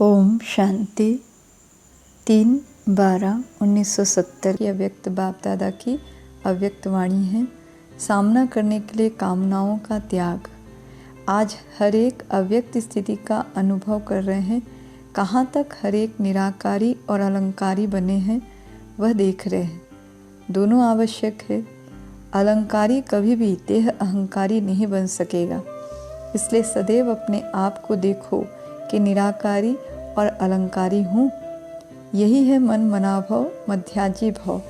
ओम शांति। 3/12/1970 की अव्यक्त बाप दादा की अव्यक्त वाणी है। सामना करने के लिए कामनाओं का त्याग। आज हर एक अव्यक्त स्थिति का अनुभव कर रहे हैं। कहाँ तक हर एक निराकारी और अलंकारी बने हैं वह देख रहे हैं। दोनों आवश्यक है। अलंकारी कभी भी देह अहंकारी नहीं बन सकेगा। इसलिए सदैव अपने आप को देखो कि निराकारी और अलंकारी हूँ। यही है मन मनाभव मध्याजी भाव।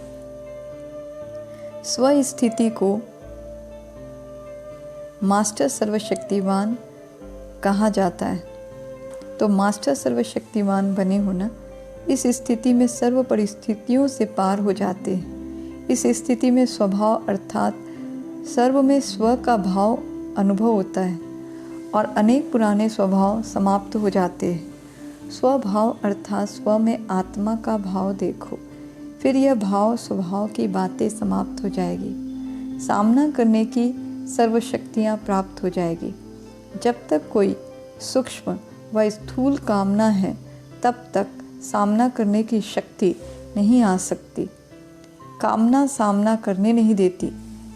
स्व स्थिति को मास्टर सर्वशक्तिवान कहा जाता है। तो मास्टर सर्वशक्तिवान बने होना, इस स्थिति में सर्व परिस्थितियों से पार हो जाते हैं। इस स्थिति में स्वभाव अर्थात सर्व में स्व का भाव अनुभव होता है और अनेक पुराने स्वभाव समाप्त हो जाते हैं। स्वभाव अर्थात स्व में आत्मा का भाव देखो, फिर यह भाव स्वभाव की बातें समाप्त हो जाएगी। सामना करने की सर्वशक्तियाँ प्राप्त हो जाएगी। जब तक कोई सूक्ष्म व स्थूल कामना है तब तक सामना करने की शक्ति नहीं आ सकती। कामना सामना करने नहीं देती।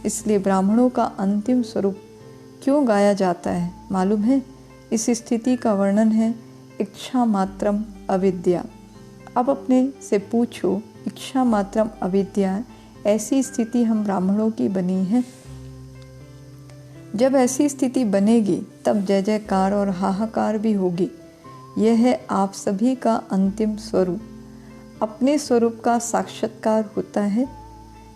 इसलिए ब्राह्मणों का अंतिम स्वरूप क्यों गाया जाता है मालूम है? इस स्थिति का वर्णन है इच्छा मात्रम अविद्या। अब अपने से पूछो, इच्छा मात्रम अविद्या, ऐसी स्थिति हम ब्राह्मणों की बनी है। जब ऐसी स्थिति बनेगी तब जय जयकार और हाहाकार भी होगी। यह है आप सभी का अंतिम स्वरूप। अपने स्वरूप का साक्षात्कार होता है।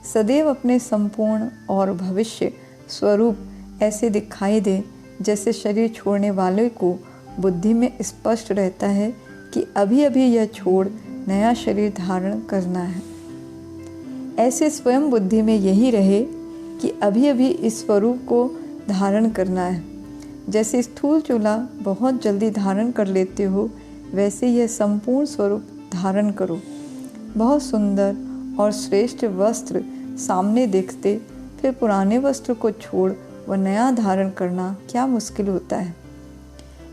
सदैव अपने संपूर्ण और भविष्य स्वरूप ऐसे दिखाई दे जैसे शरीर छोड़ने वाले को बुद्धि में स्पष्ट रहता है कि अभी अभी यह छोड़ नया शरीर धारण करना है। ऐसे स्वयं बुद्धि में यही रहे कि अभी अभी इस स्वरूप को धारण करना है। जैसे स्थूल चूल्हा बहुत जल्दी धारण कर लेते हो, वैसे यह संपूर्ण स्वरूप धारण करो। बहुत सुंदर और श्रेष्ठ वस्त्र सामने देखते फिर पुराने वस्त्र को छोड़ व नया धारण करना क्या मुश्किल होता है।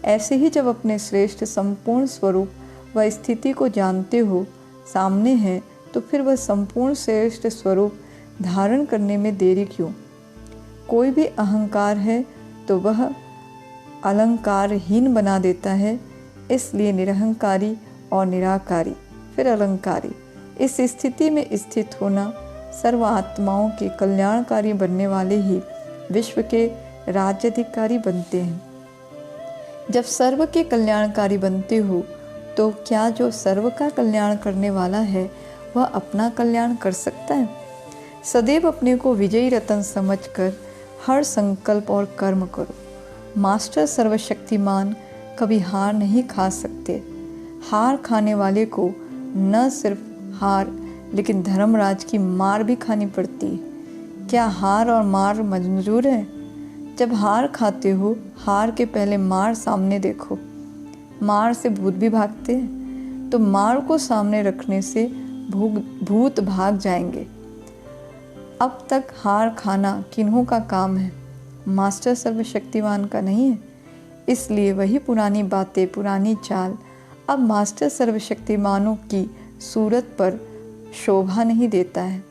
ऐसे ही जब अपने श्रेष्ठ संपूर्ण स्वरूप व स्थिति को जानते हो सामने है, तो फिर वह संपूर्ण श्रेष्ठ स्वरूप धारण करने में देरी क्यों? कोई भी अहंकार है तो वह अलंकारहीन बना देता है। इसलिए निरहंकारी और निराकारी फिर अलंकारी, इस स्थिति में स्थित होना, सर्व आत्माओं के कल्याणकारी बनने वाले ही विश्व के राज्याधिकारी बनते हैं। जब सर्व के कल्याणकारी बनते हो तो क्या जो सर्व का कल्याण करने वाला है वह अपना कल्याण कर सकता है? सदैव अपने को विजयी रतन समझकर हर संकल्प और कर्म करो। मास्टर सर्वशक्तिमान कभी हार नहीं खा सकते। हार खाने वाले को न सिर्फ हार लेकिन धर्मराज की मार भी खानी पड़ती है। क्या हार और मार मंजूर है? जब हार खाते हो, हार के पहले मार सामने देखो। मार से भूत भी भागते हैं, तो मार को सामने रखने से भूत भाग जाएंगे। अब तक हार खाना किन्हों का काम है? मास्टर सर्वशक्तिवान का नहीं है। इसलिए वही पुरानी बातें, पुरानी चाल अब मास्टर सर्वशक्तिमानों की सूरत पर शोभा नहीं देता है,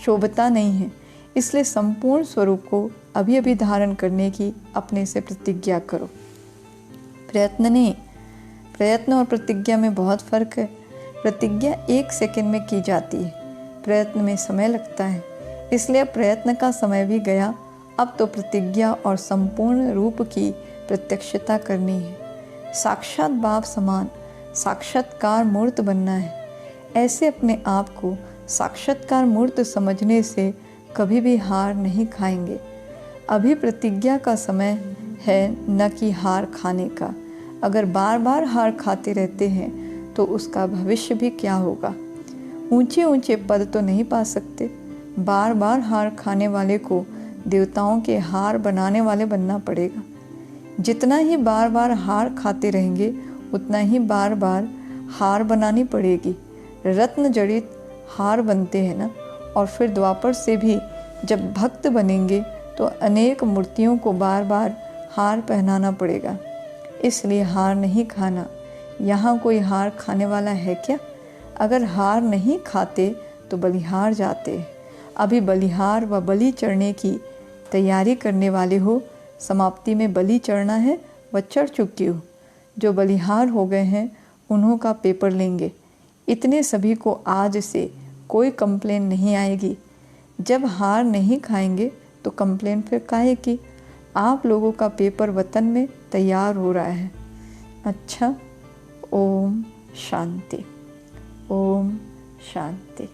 शोभता नहीं है। इसलिए संपूर्ण स्वरूप को अभी अभी धारण करने की अपने से प्रतिज्ञा करो। प्रयत्न नहीं, प्रयत्न और प्रतिज्ञा में बहुत फर्क है। प्रतिज्ञा 1 सेकंड में की जाती है, प्रयत्न में समय लगता है। इसलिए अब प्रयत्न का समय भी गया। अब तो प्रतिज्ञा और संपूर्ण रूप की प्रत्यक्षता करनी है। साक्षात बाप समान साक्षात्कार मूर्त बनना है। ऐसे अपने आप को साक्षात्कार मूर्त समझने से कभी भी हार नहीं खाएंगे। अभी प्रतिज्ञा का समय है, न कि हार खाने का। अगर बार बार हार खाते रहते हैं तो उसका भविष्य भी क्या होगा? ऊंचे ऊंचे पद तो नहीं पा सकते। बार बार हार खाने वाले को देवताओं के हार बनाने वाले बनना पड़ेगा। जितना ही बार बार हार खाते रहेंगे उतना ही बार बार हार बनानी पड़ेगी। रत्न जड़ित हार बनते हैं ना। और फिर द्वापर से भी जब भक्त बनेंगे तो अनेक मूर्तियों को बार बार हार पहनाना पड़ेगा। इसलिए हार नहीं खाना। यहाँ कोई हार खाने वाला है क्या? अगर हार नहीं खाते तो बलिहार जाते। अभी बलिहार व बलि चढ़ने की तैयारी करने वाले हो। समाप्ति में बलि चढ़ना है व चढ़ चुके हो। जो बलिहार हो गए हैं उन्हों का पेपर लेंगे। इतने सभी को आज से कोई कंप्लेन नहीं आएगी। जब हार नहीं खाएंगे तो कंप्लेन फिर काहे की? आप लोगों का पेपर वतन में तैयार हो रहा है। अच्छा, ओम शांति, ओम शांति।